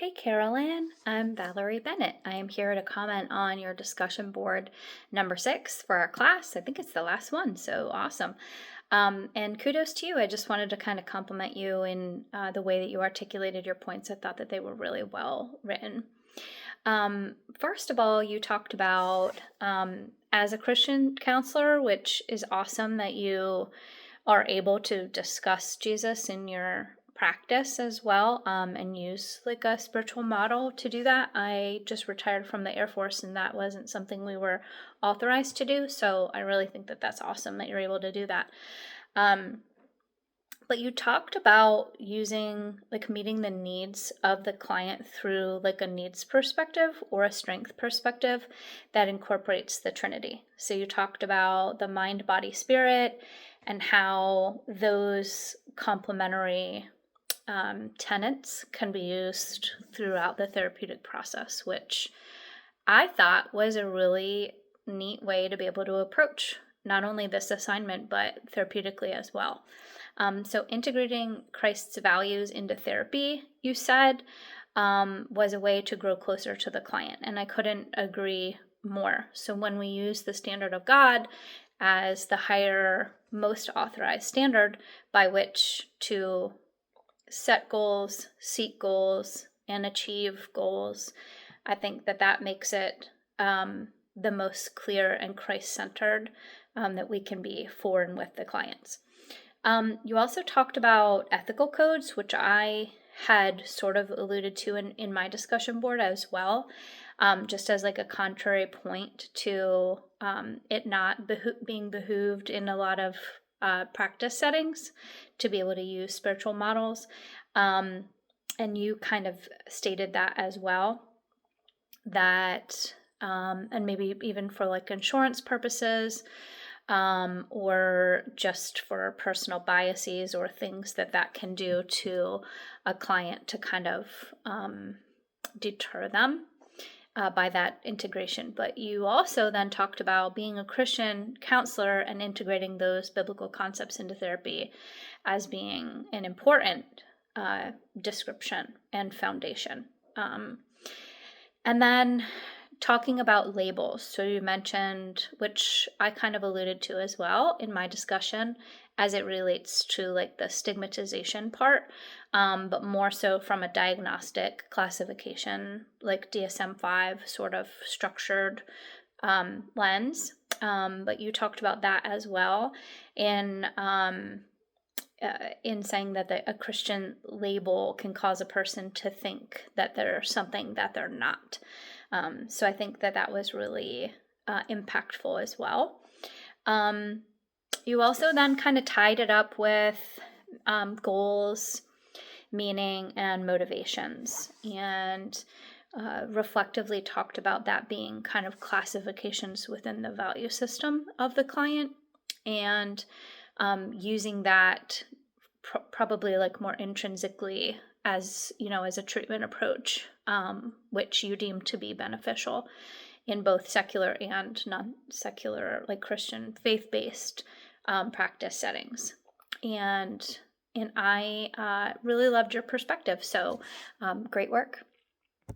Hey Carolyn, I'm Valerie Bennett. I am here to comment on your discussion board number 6 for our class. I think it's the last one, so awesome. And kudos to you. I just wanted to kind of compliment you in the way that you articulated your points. I thought that they were really well written. First of all, you talked about as a Christian counselor, which is awesome that you are able to discuss Jesus in your practice as well, and use like a spiritual model to do that. I just retired from the Air Force, and that wasn't something we were authorized to do. So I really think that that's awesome that you're able to do that. But you talked about using like meeting the needs of the client through like a needs perspective or a strength perspective that incorporates the Trinity. So you talked about the mind, body, spirit, and how those complementary tenets can be used throughout the therapeutic process, which I thought was a really neat way to be able to approach not only this assignment, but therapeutically as well. So integrating Christ's values into therapy, you said, was a way to grow closer to the client. And I couldn't agree more. So when we use the standard of God as the higher, most authorized standard by which to set goals, seek goals, and achieve goals, I think that that makes it the most clear and Christ-centered that we can be for and with the clients. You also talked about ethical codes, which I had sort of alluded to in my discussion board as well, just as like a contrary point to it not being behooved in a lot of practice settings to be able to use spiritual models. And you kind of stated that as well, that, and maybe even for like insurance purposes, or just for personal biases or things that can do to a client to kind of deter them by that integration. But you also then talked about being a Christian counselor and integrating those biblical concepts into therapy as being an important description and foundation. And then talking about labels. So you mentioned, which I kind of alluded to as well in my discussion as it relates to like the stigmatization part, but more so from a diagnostic classification, like DSM-5 sort of structured lens. But you talked about that as well in saying that a Christian label can cause a person to think that they're something that they're not. So I think that that was really impactful as well. You also then kind of tied it up with goals, meaning, and motivations, and reflectively talked about that being kind of classifications within the value system of the client, and using that probably like more intrinsically as as a treatment approach, which you deem to be beneficial in both secular and non-secular, like Christian faith-based practice settings. And I really loved your perspective. So great work.